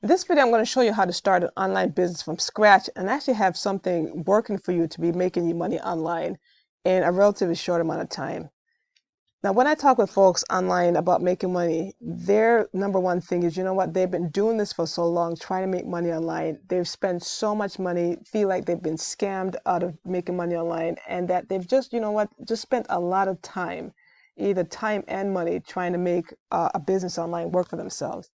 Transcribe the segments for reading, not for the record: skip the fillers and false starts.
In this video, I'm going to show you how to start an online business from scratch and actually have something working for you to be making you money online in a relatively short amount of time. Now, when I talk with folks online about making money, their number one thing is, you know what, they've been doing this for so long, trying to make money online. They've spent so much money, feel like they've been scammed out of making money online, and that they've just, you know what, just spent a lot of time, either time and money, trying to make a business online work for themselves.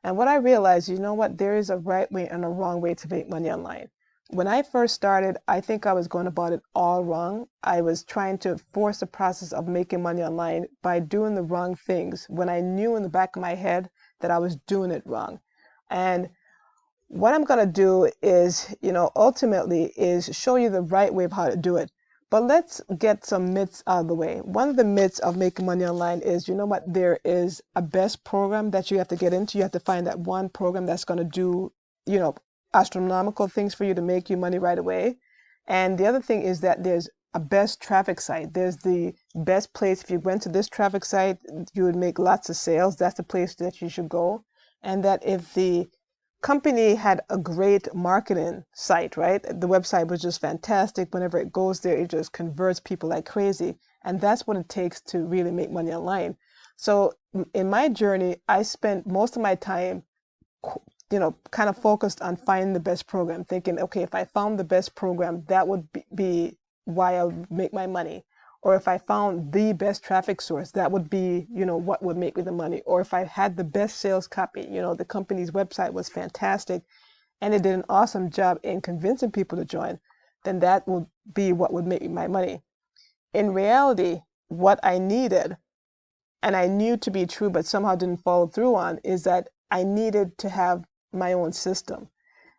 And what I realized, you know what, there is a right way and a wrong way to make money online. When I first started, I think I was going about it all wrong. I was trying to force the process of making money online by doing the wrong things when I knew in the back of my head that I was doing it wrong. And what I'm going to do is, ultimately is show you the right way of how to do it. But let's get some myths out of the way. One of the myths of making money online is, you know what, there is a best program that you have to get into. You have to find that one program that's going to do, astronomical things for you to make you money right away. And the other thing is that there's a best traffic site. There's the best place. If you went to this traffic site, you would make lots of sales. That's the place that you should go. And that if the company had a great marketing site, right? The website was just fantastic. Whenever it goes there, it just converts people like crazy. And that's what it takes to really make money online. So in my journey, I spent most of my time, kind of focused on finding the best program, thinking, okay, if I found the best program, that would be why I would make my money. Or if I found the best traffic source, that would be, what would make me the money. Or if I had the best sales copy, the company's website was fantastic and it did an awesome job in convincing people to join, then that would be what would make me my money. In reality, what I needed, and I knew to be true, but somehow didn't follow through on, is that I needed to have my own system.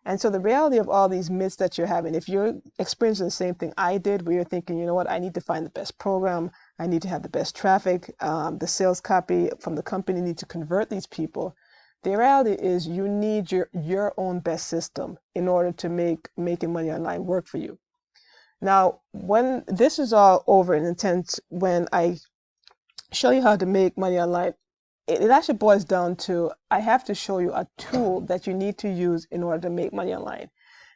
And so the reality of all these myths that you're having, if you're experiencing the same thing I did, where you're thinking, you know what, I need to find the best program, I need to have the best traffic, the sales copy from the company need to convert these people. The reality is you need your own best system in order to make making money online work for you. Now, when this is all over and intense, when I show you how to make money online, it actually boils down to I have to show you a tool that you need to use in order to make money online.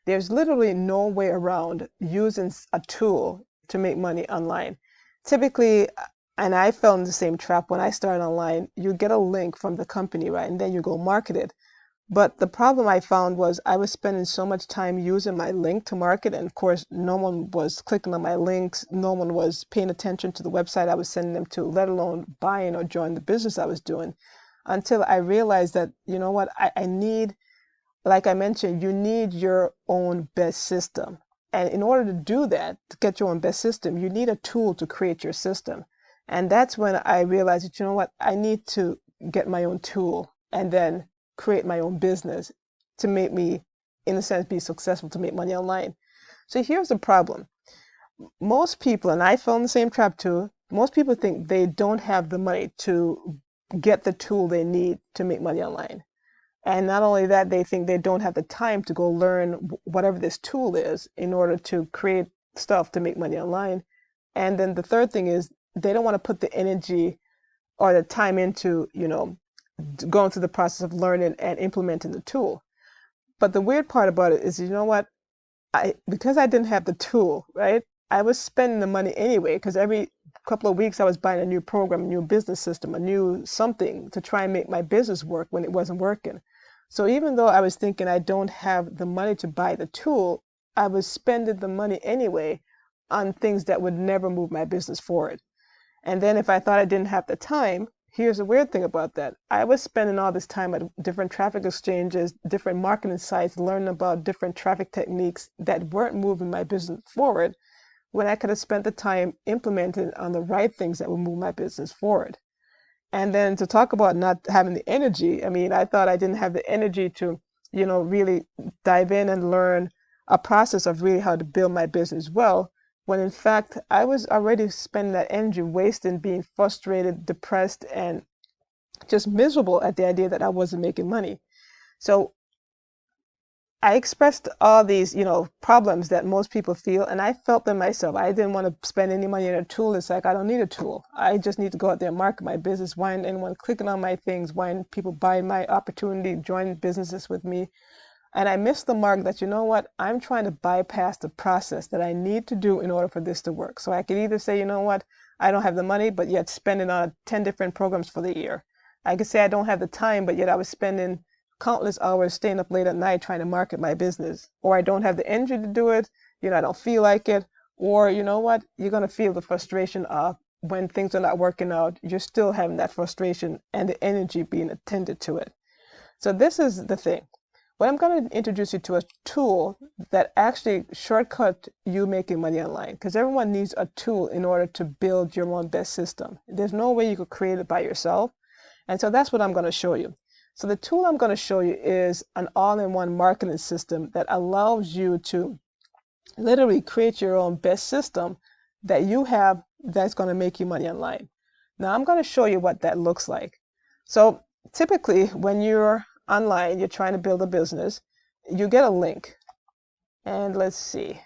There's literally no way around using a tool to make money online. Typically, and I fell in the same trap when I started online, you get a link from the company, right? And then you go market it. But the problem I found was I was spending so much time using my link to market, and of course, no one was clicking on my links. No one was paying attention to the website I was sending them to, let alone buying or joining the business I was doing, until I realized that, you know what, I need, like I mentioned, you need your own best system. And in order to do that, to get your own best system, you need a tool to create your system. And that's when I realized that, you know what, I need to get my own tool and then create my own business to make me, in a sense, be successful to make money online. So here's the problem. Most people, and I fell in the same trap too, most people think they don't have the money to get the tool they need to make money online. And not only that, they think they don't have the time to go learn whatever this tool is in order to create stuff to make money online. And then the third thing is they don't want to put the energy or the time into, going through the process of learning and implementing the tool. But the weird part about it is, you know what? Because I didn't have the tool, right? I was spending the money anyway, because every couple of weeks I was buying a new program, a new business system, a new something to try and make my business work when it wasn't working. So even though I was thinking I don't have the money to buy the tool, I was spending the money anyway on things that would never move my business forward. And then if I thought I didn't have the time, here's the weird thing about that. I was spending all this time at different traffic exchanges, different marketing sites, learning about different traffic techniques that weren't moving my business forward when I could have spent the time implementing on the right things that would move my business forward. And then to talk about not having the energy, I mean, I thought I didn't have the energy to, really dive in and learn a process of really how to build my business well, when in fact I was already spending that energy wasting being frustrated, depressed, and just miserable at the idea that I wasn't making money. So I expressed all these, problems that most people feel, and I felt them myself. I didn't want to spend any money on a tool. It's like, I don't need a tool. I just need to go out there and market my business. Why isn't anyone clicking on my things? Why aren't people buying my opportunity, join businesses with me? And I missed the mark that, you know what, I'm trying to bypass the process that I need to do in order for this to work. So I could either say, you know what, I don't have the money, but yet spend it on 10 different programs for the year. I could say I don't have the time, but yet I was spending countless hours staying up late at night trying to market my business. Or I don't have the energy to do it, I don't feel like it. Or you know what, you're going to feel the frustration of when things are not working out, you're still having that frustration and the energy being attended to it. So this is the thing. What I'm going to introduce you to a tool that actually shortcut you making money online, because everyone needs a tool in order to build your own best system. There's no way you could create it by yourself. And so that's what I'm going to show you. So the tool I'm going to show you is an all-in-one marketing system that allows you to literally create your own best system that you have that's going to make you money online. Now I'm going to show you what that looks like. So typically when you're online, you're trying to build a business, you get a link. And let's see.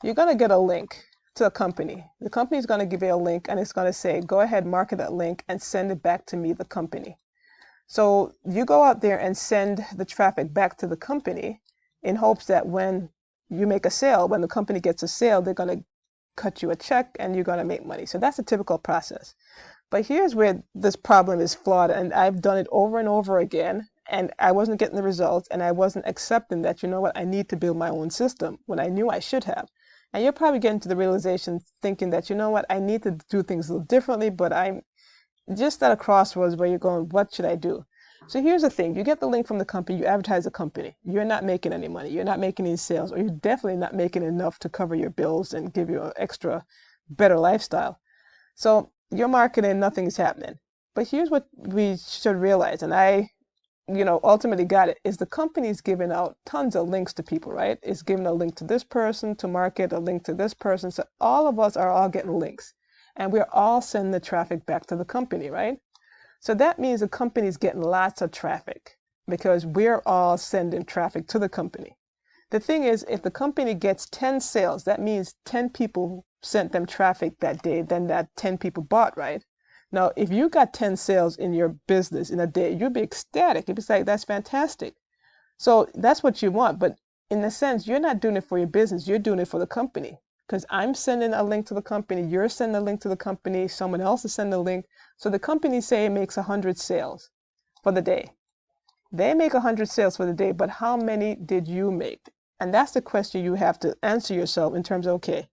You're going to get a link to a company. The company is going to give you a link and it's going to say, go ahead, market that link and send it back to me, the company. So you go out there and send the traffic back to the company in hopes that when you make a sale, when the company gets a sale, they're going to cut you a check and you're going to make money. So that's a typical process. But here's where this problem is flawed, and I've done it over and over again, and I wasn't getting the results, and I wasn't accepting that, you know what, I need to build my own system when I knew I should have. And you're probably getting to the realization thinking that, you know what, I need to do things a little differently, but I'm just at a crossroads where you're going, what should I do? So here's the thing. You get the link from the company, you advertise the company. You're not making any money. You're not making any sales, or you're definitely not making enough to cover your bills and give you an extra, better lifestyle. So you're marketing, nothing's happening. But here's what we should realize, and I, ultimately got it, is the company's giving out tons of links to people, right? It's giving a link to this person to market, a link to this person. So all of us are all getting links. And we're all sending the traffic back to the company, right? So that means the company's getting lots of traffic because we're all sending traffic to the company. The thing is, if the company gets 10 sales, that means 10 people sent them traffic that day, then that 10 people bought, right? Now, if you got 10 sales in your business in a day, you'd be ecstatic. You'd be like, that's fantastic. So that's what you want. But in a sense, you're not doing it for your business. You're doing it for the company. Because I'm sending a link to the company, you're sending a link to the company, someone else is sending a link. So the company, say, it makes 100 sales for the day. They make 100 sales for the day, but how many did you make? And that's the question you have to answer yourself in terms of, okay,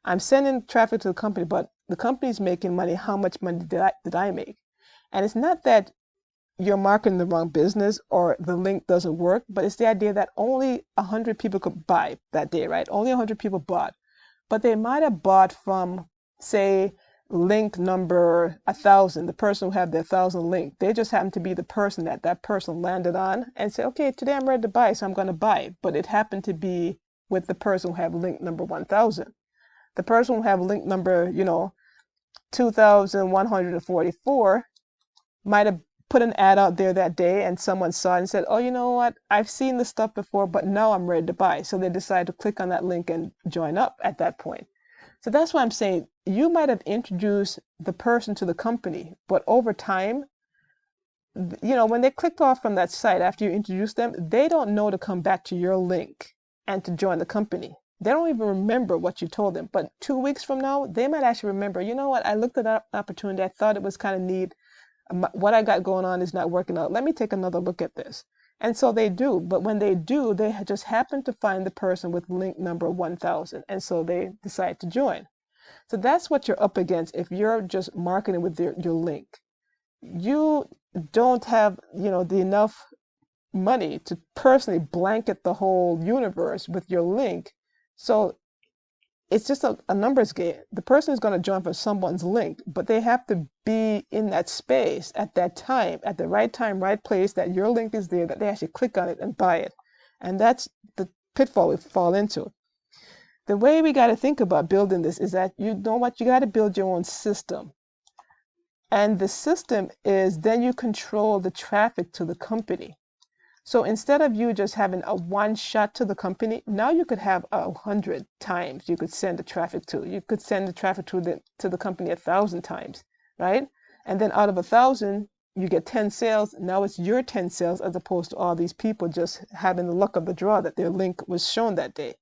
I'm sending traffic to the company, but the company's making money. How much money did I make? And it's not that you're marketing the wrong business or the link doesn't work, but it's the idea that only 100 people could buy that day, right? Only 100 people bought. But they might have bought from, say, link number 1,000, the person who had the 1,000 link. They just happened to be the person that person landed on and said, okay, today I'm ready to buy, so I'm going to buy. But it happened to be with the person who had link number 1,000. The person who had link number, 2,144 might have put an ad out there that day and someone saw it and said, oh, you know what, I've seen this stuff before, but now I'm ready to buy. So they decide to click on that link and join up at that point. So that's why I'm saying you might have introduced the person to the company, but over time, when they clicked off from that site after you introduced them, they don't know to come back to your link and to join the company. They don't even remember what you told them. But 2 weeks from now, they might actually remember, you know what, I looked at that opportunity. I thought it was kind of neat. What I got going on is not working out. Let me take another look at this. And so they do. But when they do, they just happen to find the person with link number 1,000. And so they decide to join. So that's what you're up against if you're just marketing with your link. You don't have, the enough money to personally blanket the whole universe with your link. So it's just a numbers game. The person is going to join for someone's link, but they have to be in that space at that time, at the right time, right place, that your link is there, that they actually click on it and buy it. And that's the pitfall we fall into. The way we got to think about building this is that, you know what, you got to build your own system. And the system is then you control the traffic to the company. So instead of you just having a one shot to the company, now you could have 100 times you could send the traffic to. You could send the traffic to the company 1,000 times, right? And then out of 1,000, you get 10 sales. Now it's your 10 sales as opposed to all these people just having the luck of the draw that their link was shown that day.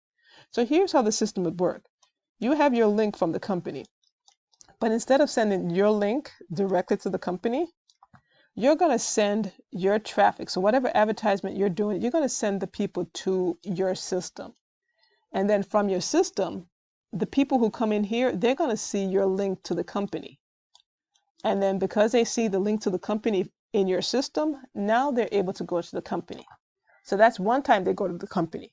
So here's how the system would work. You have your link from the company, but instead of sending your link directly to the company, you're going to send your traffic. So whatever advertisement you're doing, you're going to send the people to your system. And then from your system, the people who come in here, they're going to see your link to the company. And then because they see the link to the company in your system, now they're able to go to the company. So that's one time they go to the company.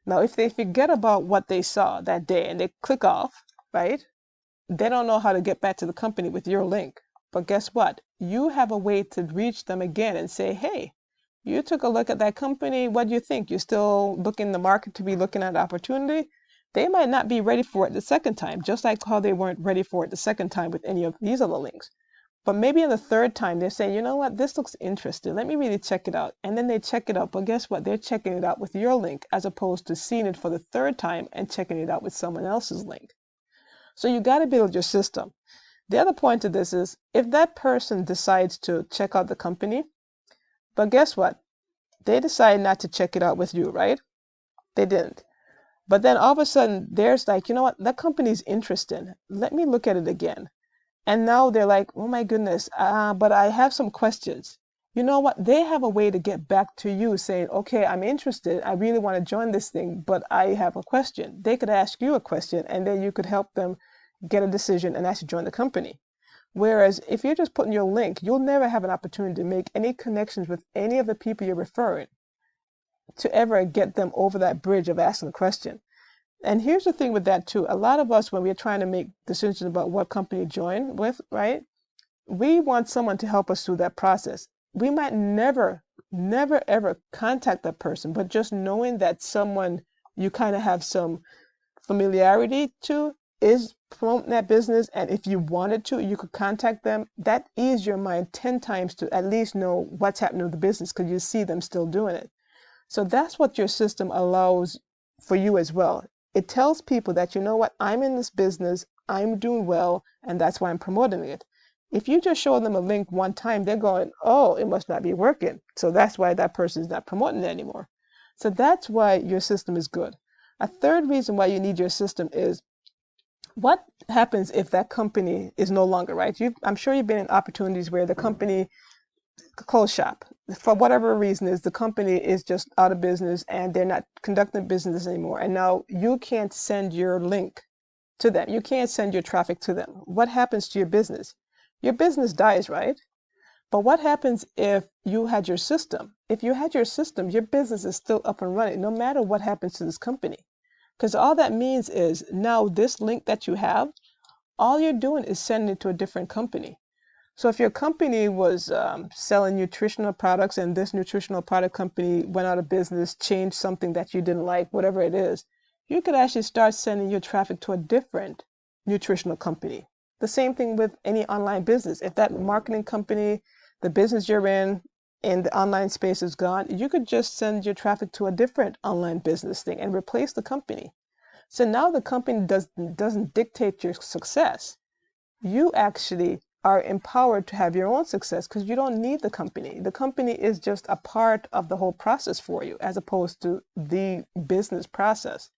Now, if they forget about what they saw that day and they click off, right? They don't know how to get back to the company with your link. But guess what? You have a way to reach them again and say, hey, you took a look at that company. What do you think? You're still looking in the market to be looking at opportunity? They might not be ready for it the second time, just like how they weren't ready for it the second time with any of these other links. But maybe on the third time, they're saying, you know what, this looks interesting. Let me really check it out. And then they check it out. But guess what? They're checking it out with your link as opposed to seeing it for the third time and checking it out with someone else's link. So you got to build your system. The other point of this is if that person decides to check out the company, but guess what? They decide not to check it out with you, right? They didn't. But then all of a sudden, there's like, you know what? That company's interesting. Let me look at it again. And now they're like, oh my goodness, but I have some questions. You know what? They have a way to get back to you saying, okay, I'm interested. I really want to join this thing, but I have a question. They could ask you a question and then you could help them get a decision and actually join the company. Whereas if you're just putting your link, you'll never have an opportunity to make any connections with any of the people you're referring to ever get them over that bridge of asking a question. And here's the thing with that too. A lot of us, when we're trying to make decisions about what company to join with, right? We want someone to help us through that process. We might never, ever contact that person, but just knowing that someone you kind of have some familiarity to is promoting that business, and if you wanted to, you could contact them. That eases your mind 10 times to at least know what's happening with the business because you see them still doing it. So that's what your system allows for you as well. It tells people that, you know what, I'm in this business, I'm doing well, and that's why I'm promoting it. If you just show them a link one time, they're going, oh, it must not be working. So that's why that person is not promoting it anymore. So that's why your system is good. A third reason why you need your system is what happens if that company is no longer, right? I'm sure you've been in opportunities where the company closed shop. For whatever reason is the company is just out of business and they're not conducting business anymore. And now you can't send your link to them. You can't send your traffic to them. What happens to your business? Your business dies, right? But what happens if you had your system? If you had your system, your business is still up and running, no matter what happens to this company. Because all that means is now this link that you have, all you're doing is sending it to a different company. So if your company was selling nutritional products and this nutritional product company went out of business, changed something that you didn't like, whatever it is, you could actually start sending your traffic to a different nutritional company. The same thing with any online business. If that marketing company, the business you're in the online space is gone, you could just send your traffic to a different online business thing and replace the company. So now the company doesn't dictate your success. You actually are empowered to have your own success because you don't need the company. The company is just a part of the whole process for you as opposed to the business process.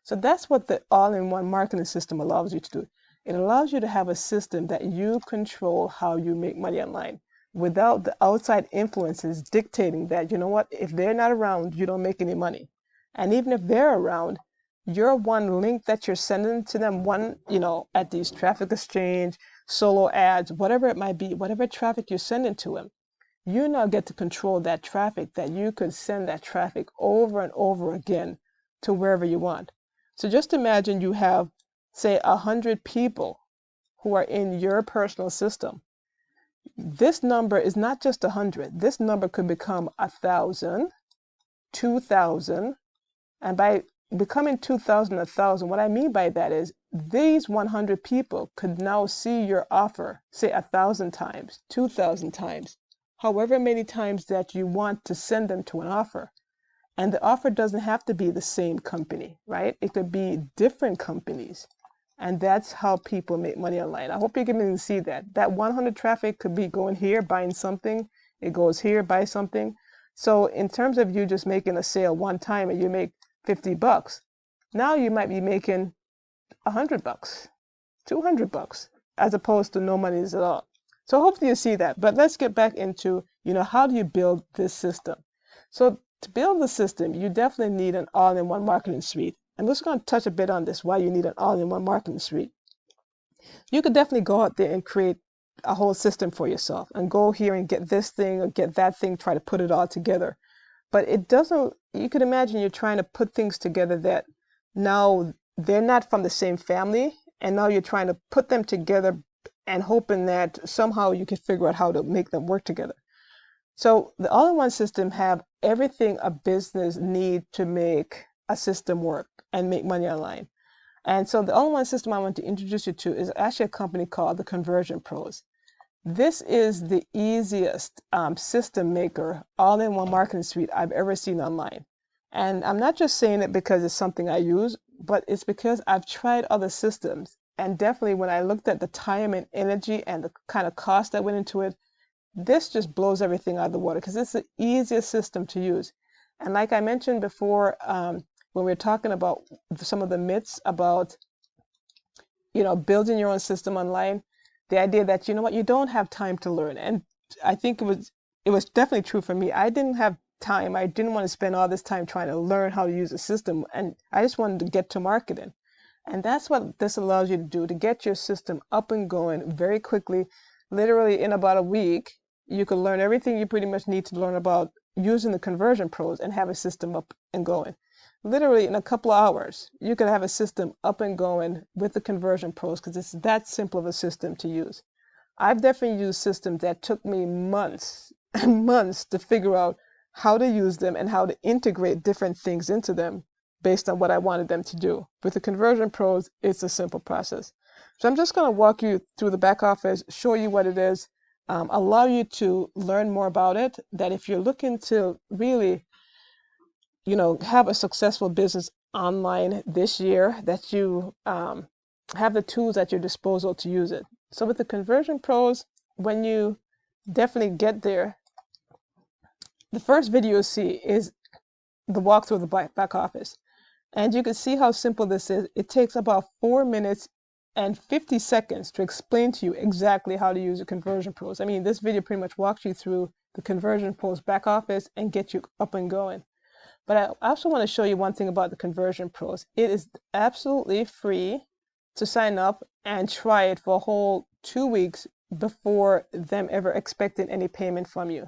So that's what the all-in-one marketing system allows you to do. It allows you to have a system that you control how you make money online without the outside influences dictating that, you know what, if they're not around, you don't make any money. And even if they're around, your one link that you're sending to them, at these traffic exchange, solo ads, whatever it might be, whatever traffic you're sending to them, you now get to control that traffic, that you could send that traffic over and over again to wherever you want. So just imagine you have, say, 100 people who are in your personal system. This number is not just 100. This number could become 1,000, 2,000, and by becoming 2,000, 1,000, what I mean by that is these 100 people could now see your offer, say 1,000 times, 2,000 times, however many times that you want to send them to an offer. And the offer doesn't have to be the same company, right? It could be different companies. And that's how people make money online. I hope you're getting to see that. That 100 traffic could be going here, buying something. It goes here, buy something. So in terms of you just making a sale one time and you make 50 bucks, now you might be making 100 bucks, 200 bucks, as opposed to no monies at all. So hopefully you see that. But let's get back into, how do you build this system? So to build the system, you definitely need an all-in-one marketing suite. I'm just going to touch a bit on this, why you need an all-in-one marketing suite. You could definitely go out there and create a whole system for yourself and go here and get this thing or get that thing, try to put it all together. But it doesn't, you could imagine you're trying to put things together that now they're not from the same family, and now you're trying to put them together and hoping that somehow you can figure out how to make them work together. So the all-in-one system have everything a business need to make a system work and make money online. And so the all-in-one system I want to introduce you to is actually a company called the Conversion Pros. This is the easiest system maker, all-in-one marketing suite I've ever seen online. And I'm not just saying it because it's something I use, but it's because I've tried other systems. And definitely when I looked at the time and energy and the kind of cost that went into it, this just blows everything out of the water because it's the easiest system to use. And like I mentioned before, when we were talking about some of the myths about, building your own system online, the idea that, you don't have time to learn. And I think it was definitely true for me. I didn't have time. I didn't want to spend all this time trying to learn how to use a system. And I just wanted to get to marketing. And that's what this allows you to do, to get your system up and going very quickly. Literally in about a week, you can learn everything you pretty much need to learn about using the Conversion Pros and have a system up and going. Literally in a couple of hours, you could have a system up and going with the Conversion Pros because it's that simple of a system to use. I've definitely used systems that took me months and months to figure out how to use them and how to integrate different things into them based on what I wanted them to do. With the Conversion Pros, it's a simple process. So I'm just going to walk you through the back office, show you what it is, allow you to learn more about it, that if you're looking to really, have a successful business online this year, that you have the tools at your disposal to use it. So with the Conversion Pros, when you definitely get there, the first video you see is the walkthrough of the back office. And you can see how simple this is. It takes about 4 minutes and 50 seconds to explain to you exactly how to use the Conversion Pros. I mean, this video pretty much walks you through the Conversion Pros back office and get you up and going. But I also want to show you one thing about the Conversion Pros. It is absolutely free to sign up and try it for a whole 2 weeks before them ever expecting any payment from you.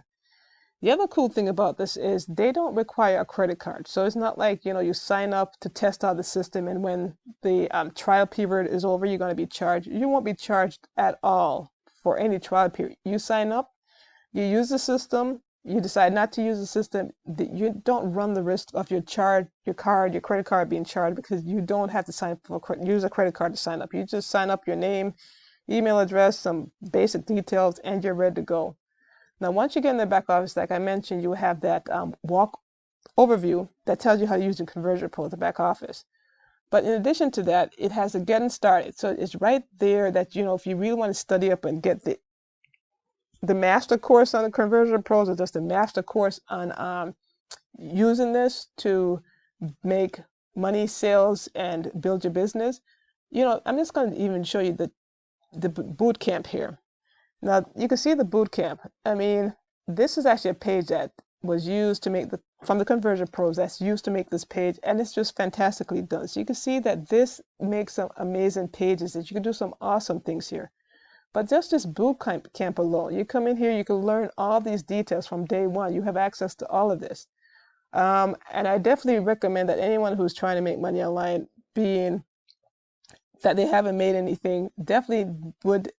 The other cool thing about this is they don't require a credit card. So it's not like, you sign up to test out the system and when the trial period is over, you're going to be charged. You won't be charged at all for any trial period. You sign up, you use the system, you decide not to use the system, you don't run the risk of your credit card being charged because you don't have to use a credit card to sign up. You just sign up your name, email address, some basic details, and you're ready to go. Now, once you get in the back office, like I mentioned, you have that walk overview that tells you how to use the Conversion Pro at the back office. But in addition to that, it has a getting started. So it's right there that, if you really want to study up and get the master course on the Conversion Pros or just the master course on using this to make money, sales, and build your business, I'm just going to even show you the boot camp here. Now, you can see the boot camp. I mean, this is actually a page that was used to make from the Conversion Pros that's used to make this page, and it's just fantastically done. So you can see that this makes some amazing pages that you can do some awesome things here. But just this boot camp alone, you come in here, you can learn all these details from day one. You have access to all of this. And I definitely recommend that anyone who's trying to make money online, being that they haven't made anything, definitely would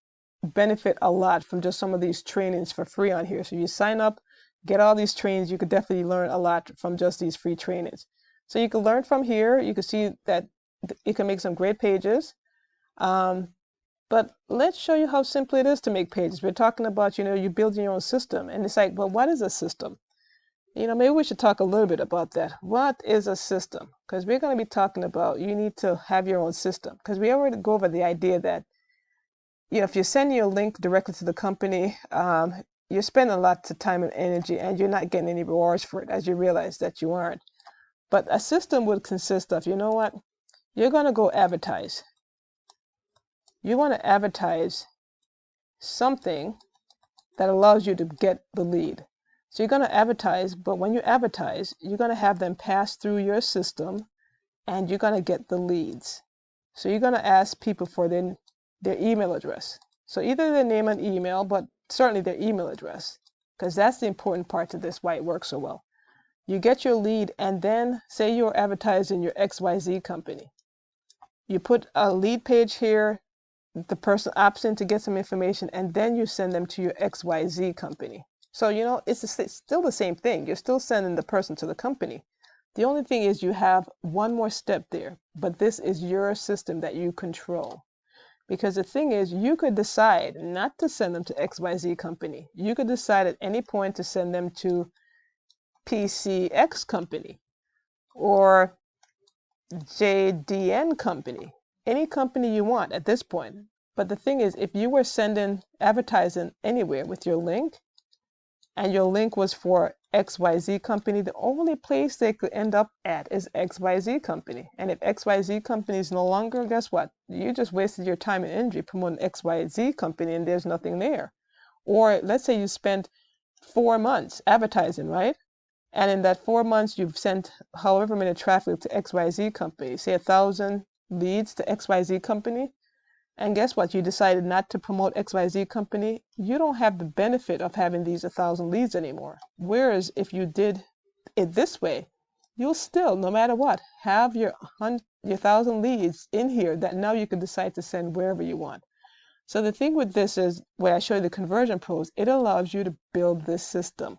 benefit a lot from just some of these trainings for free on here. So you sign up, get all these trainings, you could definitely learn a lot from just these free trainings. So you can learn from here. You can see that you can make some great pages. But let's show you how simple it is to make pages. We're talking about, you building your own system. And it's like, well, what is a system? Maybe we should talk a little bit about that. What is a system? Because we're going to be talking about you need to have your own system. Because we already go over the idea that, if you're sending your link directly to the company, you're spending a lot of time and energy and you're not getting any rewards for it as you realize that you aren't. But a system would consist of, you know what? You're going to go advertise. You want to advertise something that allows you to get the lead. So you're going to advertise, but when you advertise, you're going to have them pass through your system and you're going to get the leads. So you're going to ask people for their email address. So either their name and email, but certainly their email address, because that's the important part to this, why it works so well. You get your lead, and then say you're advertising your XYZ company. You put a lead page here, the person opts in to get some information, and then you send them to your XYZ company. So, it's still the same thing. You're still sending the person to the company. The only thing is you have one more step there, but this is your system that you control. Because the thing is, you could decide not to send them to XYZ company. You could decide at any point to send them to PCX company or JDN company, any company you want at this point. But the thing is, if you were sending advertising anywhere with your link, and your link was for XYZ company, the only place they could end up at is XYZ company. And if XYZ company is no longer, guess what? You just wasted your time and energy promoting XYZ company and there's nothing there. Or let's say you spent 4 months advertising, right? And in that 4 months, you've sent however many traffic to XYZ company, say 1,000 leads to XYZ company. And guess what? You decided not to promote XYZ company. You don't have the benefit of having these 1,000 leads anymore. Whereas if you did it this way, you'll still, no matter what, have your 1,000 leads in here that now you can decide to send wherever you want. So the thing with this is, where I show you the conversion pros, it allows you to build this system.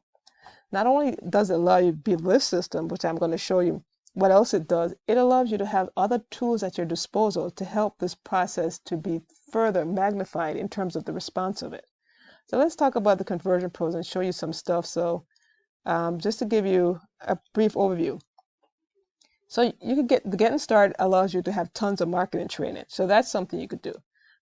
Not only does it allow you to build this system, which I'm going to show you what else it does, it allows you to have other tools at your disposal to help this process to be further magnified in terms of the response of it. So let's talk about the conversion pros and show you some stuff. So just to give you a brief overview. So you could getting started allows you to have tons of marketing training. So that's something you could do.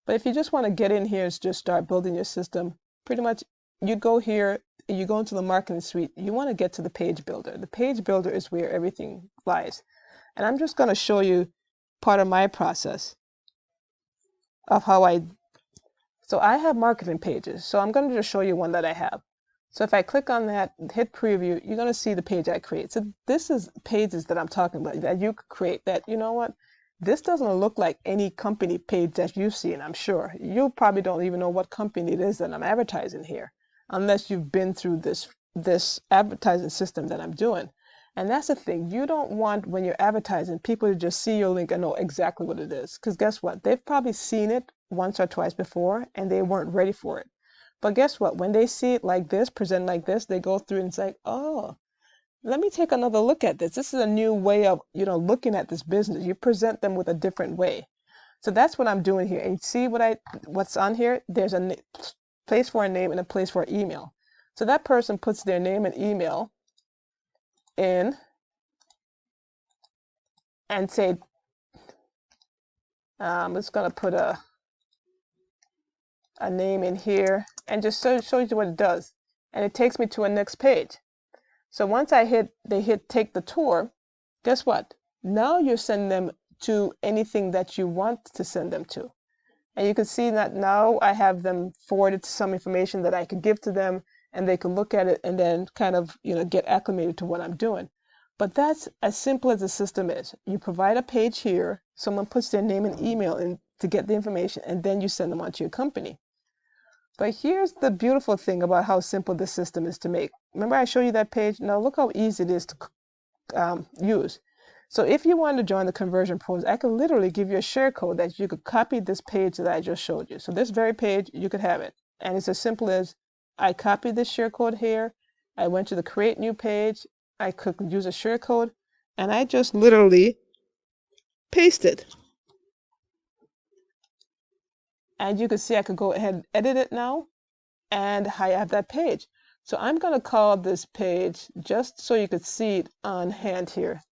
But if you just want to get in here and just start building your system, pretty much you go here, you go into the marketing suite, you want to get to the page builder. The page builder is where everything lies. And I'm just going to show you part of my process of how so I have marketing pages. So I'm going to just show you one that I have. So if I click on that, hit preview, you're going to see the page I create. So this is pages that I'm talking about that you could create that, you know what? This doesn't look like any company page that you've seen, I'm sure. You probably don't even know what company it is that I'm advertising here, unless you've been through this advertising system that I'm doing. And that's the thing. You don't want, when you're advertising, people to just see your link and know exactly what it is. Because guess what? They've probably seen it once or twice before and they weren't ready for it. But guess what? When they see it like this, present like this, they go through and it's like, oh, let me take another look at this. This is a new way of, looking at this business. You present them with a different way. So that's what I'm doing here. And see what's on here? There's a place for a name and a place for an email. So that person puts their name and email in and say, I'm just going to put a name in here and just show you what it does. And it takes me to a next page. So once they hit take the tour, guess what? Now you're sending them to anything that you want to send them to. And you can see that now I have them forwarded to some information that I could give to them and they can look at it and then kind of, get acclimated to what I'm doing. But that's as simple as the system is. You provide a page here, someone puts their name and email in to get the information, and then you send them on to your company. But here's the beautiful thing about how simple this system is to make. Remember I showed you that page? Now look how easy it is to use. So if you want to join the conversion pros, I could literally give you a share code that you could copy this page that I just showed you. So this very page, you could have it. And it's as simple as I copied this share code here. I went to the create new page. I could use a share code and I just literally paste it. And you can see I could go ahead and edit it now, and I have that page. So I'm going to call this page, just so you could see it on hand here,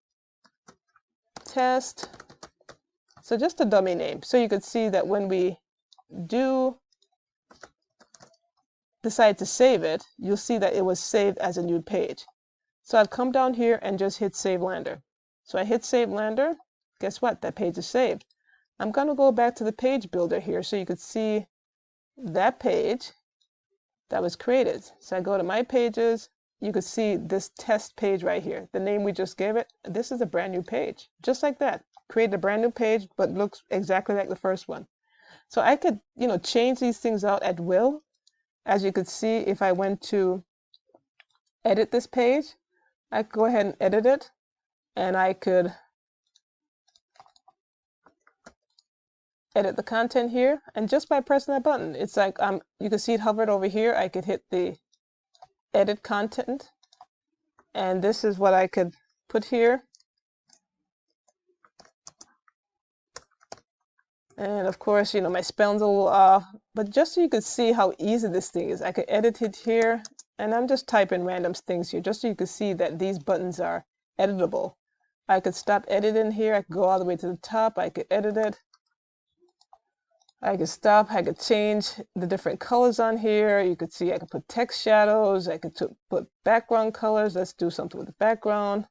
test. So just a dummy name. So you could see that when we do decide to save it, you'll see that it was saved as a new page. So I've come down here and just hit Save Lander. So I hit Save Lander. Guess what? That page is saved. I'm going to go back to the page builder here so you could see that page that was created. So I go to My Pages. You could see this test page right here. The name we just gave it. This is a brand new page. Just like that. Create a brand new page, but looks exactly like the first one. So I could, change these things out at will. As you could see, if I went to edit this page, I could go ahead and edit it, and I could edit the content here, and just by pressing that button, it's like you can see it hovered over here. I could hit the edit content, and this is what I could put here. And of course, my spelling's a little off, but just so you could see how easy this thing is, I could edit it here, and I'm just typing random things here, just so you could see that these buttons are editable. I could stop editing here. I could go all the way to the top. I could edit it. I could stop. I could change the different colors on here. You could see I could put text shadows. I could put background colors. Let's do something with the background.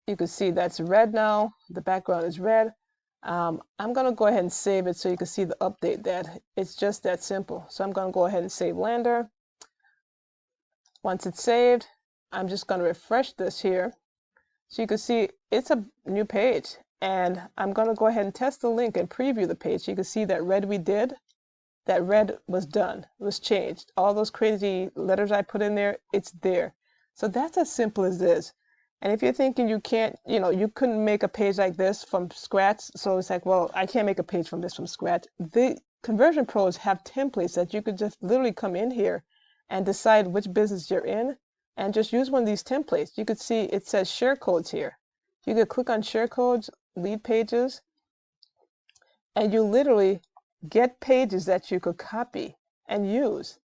You can see that's red now. The background is red. I'm going to go ahead and save it so you can see the update that it's just that simple. So I'm going to go ahead and save Lander. Once it's saved, I'm just going to refresh this here. So you can see it's a new page. And I'm going to go ahead and test the link and preview the page. So you can see that red we did, that red was done, it was changed. All those crazy letters I put in there, it's there. So that's as simple as this. And if you're thinking you can't, you couldn't make a page like this from scratch, so it's like, well, I can't make a page from this from scratch. The conversion pros have templates that you could just literally come in here and decide which business you're in and just use one of these templates. You could see it says share codes here. You could click on share codes, lead pages, and you literally get pages that you could copy and use.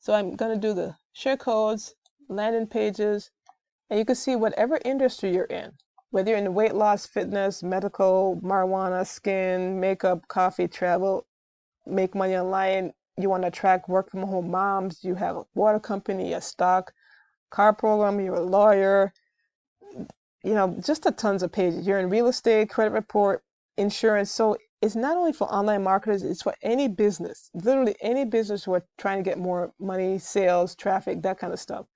So I'm going to do the share codes, landing pages, and you can see whatever industry you're in, whether you're in weight loss, fitness, medical, marijuana, skin, makeup, coffee, travel, make money online, you want to attract work from home moms, you have a water company, a stock, car program, you're a lawyer, just a tons of pages. You're in real estate, credit report, insurance. So it's not only for online marketers, it's for any business, literally any business who are trying to get more money, sales, traffic, that kind of stuff.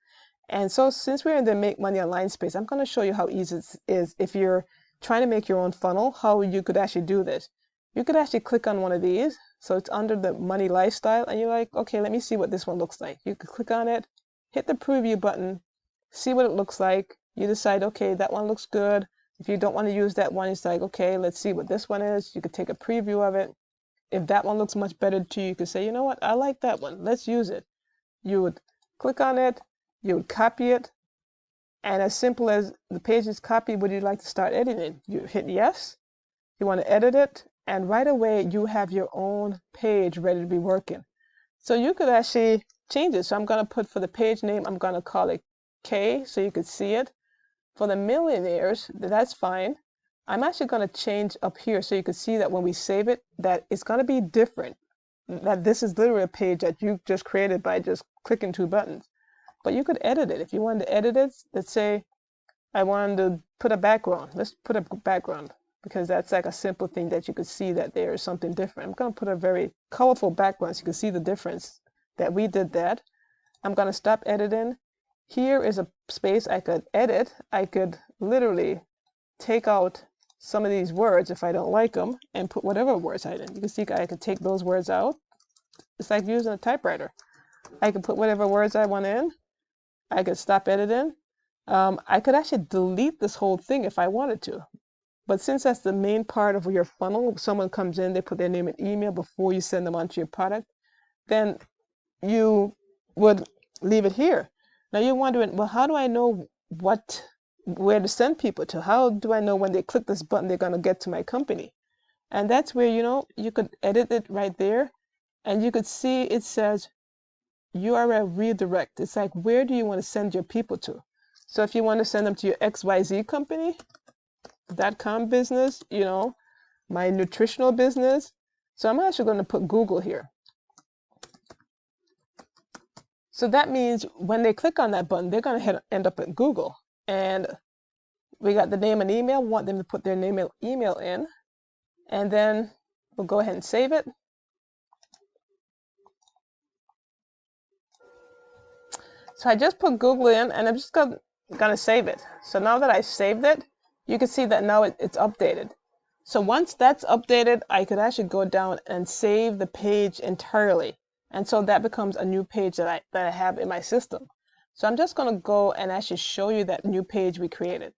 And so since we're in the make money online space, I'm going to show you how easy it is if you're trying to make your own funnel, how you could actually do this. You could actually click on one of these. So it's under the money lifestyle, and you're like, okay, let me see what this one looks like. You could click on it, hit the preview button, see what it looks like. You decide, okay, that one looks good. If you don't want to use that one, it's like, okay, let's see what this one is. You could take a preview of it. If that one looks much better to you, you could say, you know what, I like that one. Let's use it. You would click on it. You would copy it, and as simple as the page is copied, would you like to start editing? You hit yes, you want to edit it, and right away you have your own page ready to be working. So you could actually change it. So I'm going to put, for the page name, I'm going to call it K so you could see it. For the millionaires, that's fine. I'm actually going to change up here so you can see that when we save it, that it's going to be different. That this is literally a page that you just created by just clicking two buttons. But you could edit it. If you wanted to edit it, let's say I wanted to put a background. Let's put a background because that's like a simple thing that you could see that there is something different. I'm going to put a very colorful background so you can see the difference that we did that. I'm going to stop editing. Here is a space I could edit. I could literally take out some of these words if I don't like them and put whatever words I did. You can see I could take those words out. It's like using a typewriter. I could put whatever words I want in. I could stop editing. I could actually delete this whole thing if I wanted to. But since that's the main part of your funnel, someone comes in, they put their name and email before you send them onto your product, then you would leave it here. Now you're wondering, well, how do I know where to send people to? How do I know when they click this button, they're going to get to my company? And that's where, you could edit it right there. And you could see it says URL redirect. It's like, where do you want to send your people to? So if you want to send them to your XYZ company.com business, my nutritional business. So I'm actually going to put Google here. So that means when they click on that button, they're going to end up at Google. And we got the name and email. We want them to put their name and email in. And then we'll go ahead and save it. So I just put Google in, and I'm just gonna save it. So now that I saved it, you can see that now it's updated. So once that's updated, I could actually go down and save the page entirely. And so that becomes a new page that I have in my system. So I'm just gonna go and actually show you that new page we created.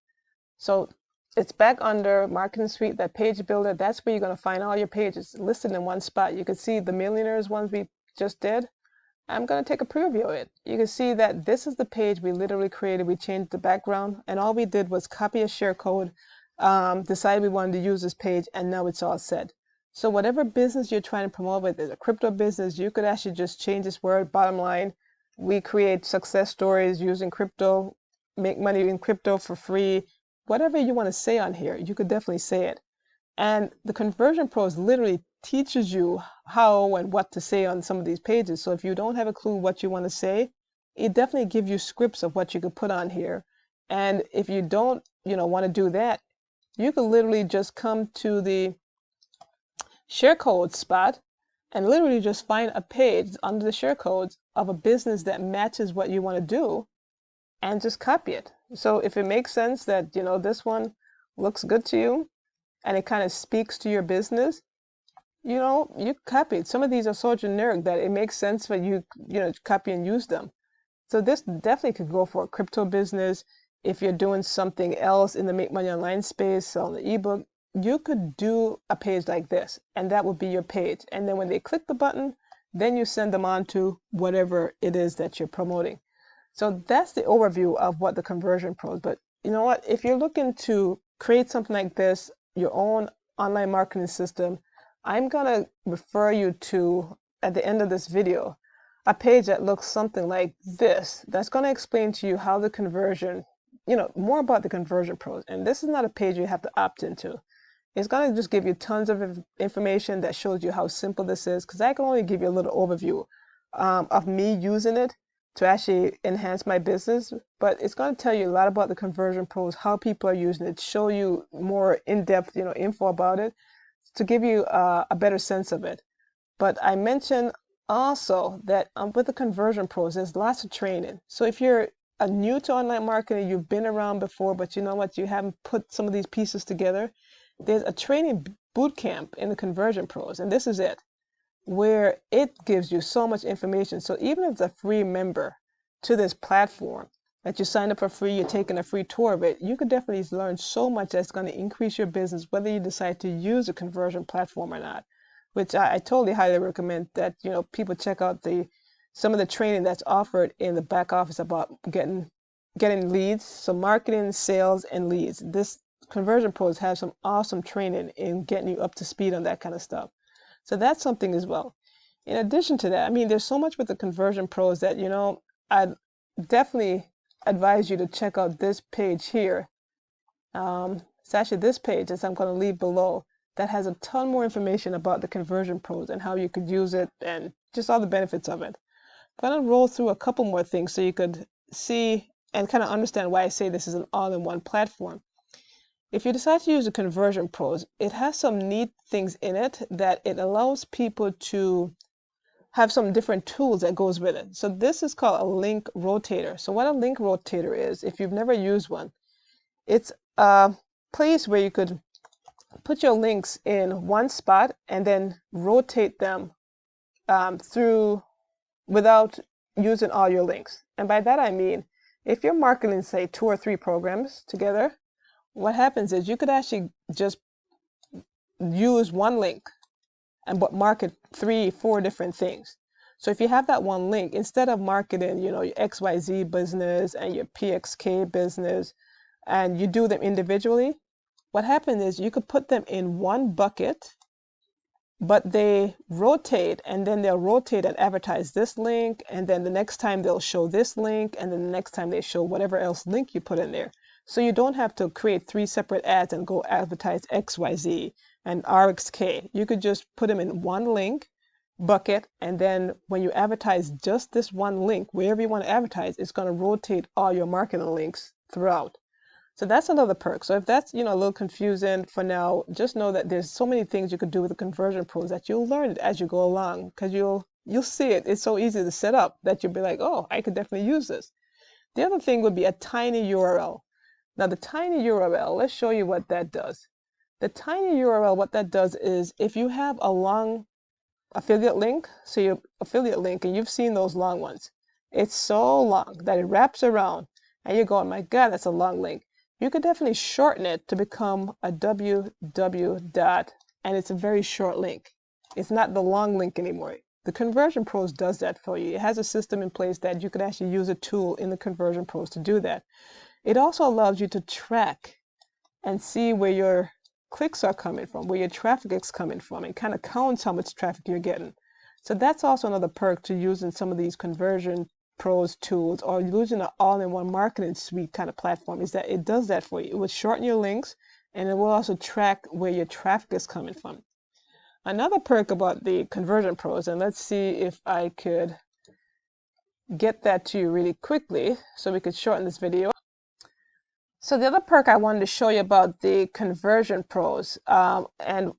So it's back under Marketing Suite, that page builder. That's where you're gonna find all your pages listed in one spot. You can see the millionaires ones we just did. I'm going to take a preview of it. You can see that this is the page we literally created. We changed the background, and all we did was copy a share code, decide we wanted to use this page, and now it's all set. So whatever business you're trying to promote, whether it's a crypto business, you could actually just change this word. Bottom line, we create success stories using crypto, make money in crypto for free. Whatever you want to say on here, you could definitely say it. And the Conversion Pros literally teaches you how and what to say on some of these pages. So if you don't have a clue what you want to say, it definitely gives you scripts of what you could put on here. And if you don't, want to do that, you could literally just come to the share code spot and literally just find a page under the share codes of a business that matches what you want to do and just copy it. So if it makes sense that, this one looks good to you and it kind of speaks to your business, you copy it. Some of these are so generic that it makes sense for you, copy and use them. So this definitely could go for a crypto business. If you're doing something else in the Make Money Online space, selling the ebook, you could do a page like this, and that would be your page. And then when they click the button, then you send them on to whatever it is that you're promoting. So that's the overview of what the Conversion Pros. But you know what? If you're looking to create something like this, your own online marketing system, I'm going to refer you to, at the end of this video, a page that looks something like this. That's going to explain to you how the conversion, more about the Conversion Pros. And this is not a page you have to opt into. It's going to just give you tons of information that shows you how simple this is, because I can only give you a little overview of me using it to actually enhance my business. But it's going to tell you a lot about the Conversion Pros, how people are using it, show you more in-depth, info about it, to give you a better sense of it. But I mentioned also that with the Conversion Pros, there's lots of training. So if you're new to online marketing, you've been around before, but you know what, you haven't put some of these pieces together, there's a training boot camp in the Conversion Pros, and this is it, where it gives you so much information. So even if it's a free member to this platform, that you sign up for free, you're taking a free tour of it, you could definitely learn so much that's going to increase your business, whether you decide to use a conversion platform or not, which I totally highly recommend that, people check out some of the training that's offered in the back office about getting leads. So marketing, sales, and leads. This Conversion Pros has some awesome training in getting you up to speed on that kind of stuff. So that's something as well. In addition to that, there's so much with the Conversion Pros that, I'd definitely advise you to check out this page here. It's actually this page, as I'm going to leave below, that has a ton more information about the Conversion Pros and how you could use it and just all the benefits of it. I'm going to roll through a couple more things so you could see and kind of understand why I say this is an all-in-one platform. If you decide to use the Conversion Pros, it has some neat things in it that it allows people to have some different tools that goes with it. So this is called a link rotator. So what a link rotator is, if you've never used one, it's a place where you could put your links in one spot and then rotate them through without using all your links. And by that I mean, if you're marketing, say, 2 or 3 programs together, what happens is you could actually just use one link but market 3, 4 different things. So if you have that one link, instead of marketing, your XYZ business and your PXK business, and you do them individually, what happens is you could put them in one bucket but they rotate, and then they'll rotate and advertise this link, and then the next time they'll show this link, and then the next time they show whatever else link you put in there. So you don't have to create 3 separate ads and go advertise XYZ and RXK. You could just put them in one link bucket, and then when you advertise just this one link, wherever you want to advertise, it's going to rotate all your marketing links throughout. So that's another perk. So if that's, a little confusing for now, just know that there's so many things you could do with the conversion pros that you'll learn it as you go along, because you'll see it. It's so easy to set up that you'll be like, oh, I could definitely use this. The other thing would be a tiny URL. Now the tiny URL, let's show you what that does. The tiny URL, what that does is if you have a long affiliate link, so your affiliate link, and you've seen those long ones, it's so long that it wraps around and you're going, my God, that's a long link. You could definitely shorten it to become a www dot, and it's a very short link. It's not the long link anymore. The Conversion Pros does that for you. It has a system in place that you could actually use a tool in the Conversion Pros to do that. It also allows you to track and see where your clicks are coming from, where your traffic is coming from, and kind of counts how much traffic you're getting. So that's also another perk to using some of these Conversion Pros tools, or using an all-in-one marketing suite kind of platform, is that it does that for you. It will shorten your links, and it will also track where your traffic is coming from. Another perk about the Conversion Pros, and let's see if I could get that to you really quickly so we could shorten this video. So the other perk I wanted to show you about the Conversion Pros, and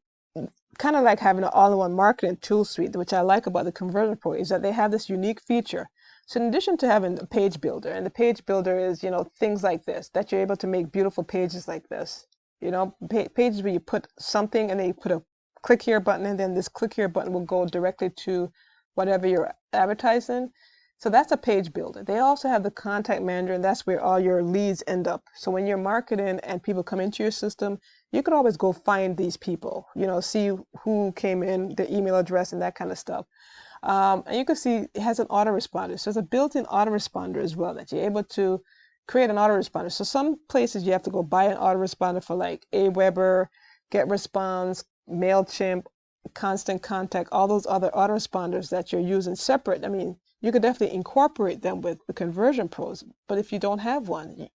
kind of like having an all-in-one marketing tool suite, which I like about the Conversion Pro, is that they have this unique feature. So in addition to having a page builder, and the page builder is, things like this, that you're able to make beautiful pages like this, pages where you put something and then you put a click here button, and then this click here button will go directly to whatever you're advertising. So that's a page builder. They also have the contact manager, and that's where all your leads end up. So when you're marketing and people come into your system, you can always go find these people, see who came in, their email address, and that kind of stuff. And you can see it has an autoresponder. So it's a built-in autoresponder as well, that you're able to create an autoresponder. So some places you have to go buy an autoresponder for, like Aweber, GetResponse, MailChimp, Constant Contact, all those other autoresponders that you're using separate. I mean, you could definitely incorporate them with the Conversion Pros, but if you don't have one,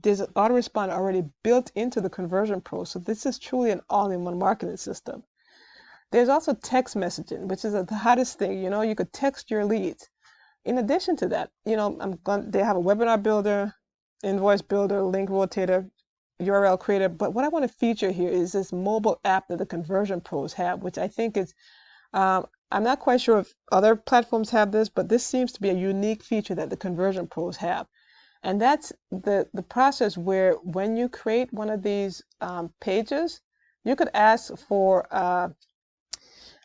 there's an autoresponder already built into the Conversion Pros. So this is truly an all-in-one marketing system. There's also text messaging, which is the hottest thing. You could text your leads. In addition to that, they have a webinar builder, invoice builder, link rotator, URL creator. But what I want to feature here is this mobile app that the Conversion Pros have, which I think is, I'm not quite sure if other platforms have this, but this seems to be a unique feature that the Conversion Pros have. And that's the process where when you create one of these pages, you could ask for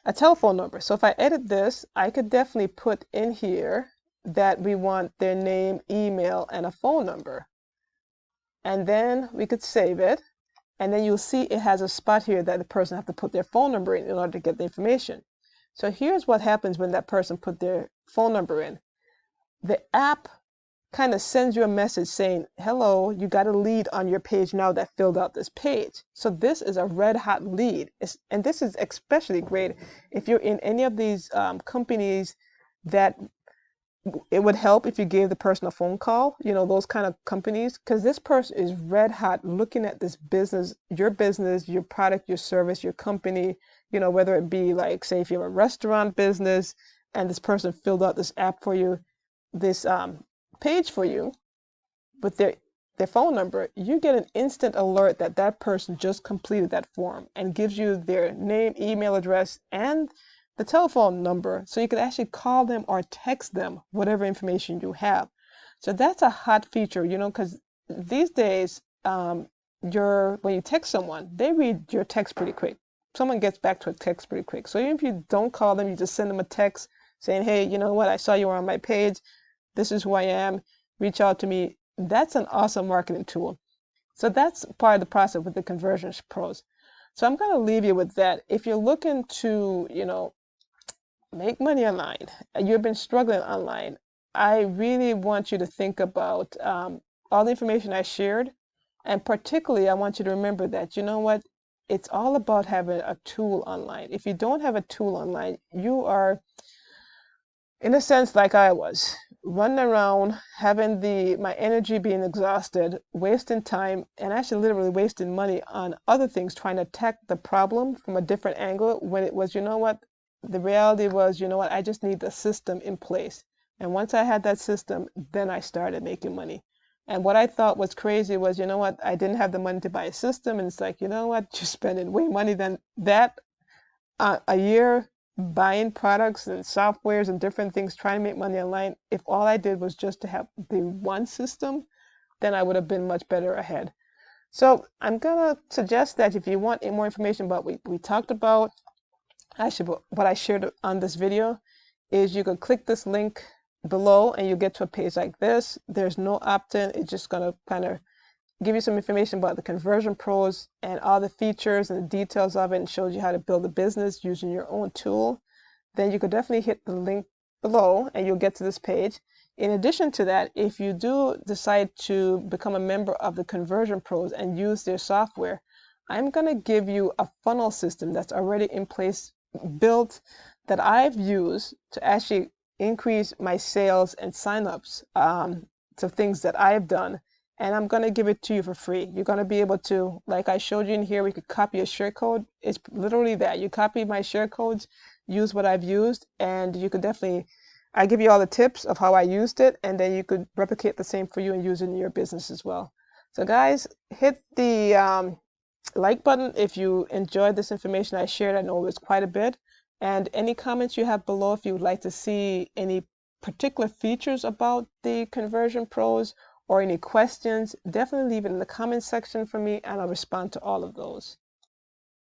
a telephone number. So if I edit this, I could definitely put in here that we want their name, email, and a phone number. And then we could save it. And then you'll see it has a spot here that the person has to put their phone number in order to get the information. So here's what happens when that person put their phone number in. The app kind of sends you a message saying, hello, you got a lead on your page now that filled out this page. So this is a red hot lead. And this is especially great if you're in any of these companies that it would help if you gave the person a phone call, those kind of companies, because this person is red hot looking at this business, your product, your service, your company, whether it be like, say, if you're a restaurant business and this person filled out this app for you, this page for you with their phone number, you get an instant alert that that person just completed that form, and gives you their name, email address, and the telephone number, so you could actually call them or text them whatever information you have. So that's a hot feature, because these days when you text someone, they read your text pretty quick. Someone gets back to a text pretty quick. So even if you don't call them, you just send them a text saying, hey, you know what, I saw you were on my page. This is who I am. Reach out to me. That's an awesome marketing tool. So that's part of the process with the Conversion Pros. So I'm going to leave you with that. If you're looking to, make money online, you've been struggling online, I really want you to think about all the information I shared. And particularly, I want you to remember that, it's all about having a tool online. If you don't have a tool online, you are, in a sense, like I was, running around, having my energy being exhausted, wasting time, and actually literally wasting money on other things, trying to attack the problem from a different angle, when it was, you know what, the reality was, you know what, I just need the system in place. And once I had that system, then I started making money. And what I thought was crazy was, you know what, I didn't have the money to buy a system, and it's like, you know what, you're spending way money than that a year buying products and softwares and different things, trying to make money online. If all I did was just to have the one system, then I would have been much better ahead. So I'm gonna suggest that if you want more information about what we talked about, actually what I shared on this video, is you can click this link below and you get to a page like this. There's no opt-in. It's just gonna kind of give you some information about the conversion pros and all the features and the details of it, and shows you how to build a business using your own tool. Then you could definitely hit the link below and you'll get to this page. In addition to that, if you do decide to become a member of the conversion pros and use their software, I'm going to give you a funnel system that's already in place, built, that I've used to actually increase my sales and signups to things that I've done. And I'm going to give it to you for free. You're going to be able to, like I showed you in here, we could copy a share code. It's literally that. You copy my share codes, use what I've used, and you could definitely, I give you all the tips of how I used it, and then you could replicate the same for you and use it in your business as well. So guys, hit the like button if you enjoyed this information I shared. I know it was quite a bit. And any comments you have below, if you would like to see any particular features about the conversion pros, or any questions, definitely leave it in the comment section for me and I'll respond to all of those.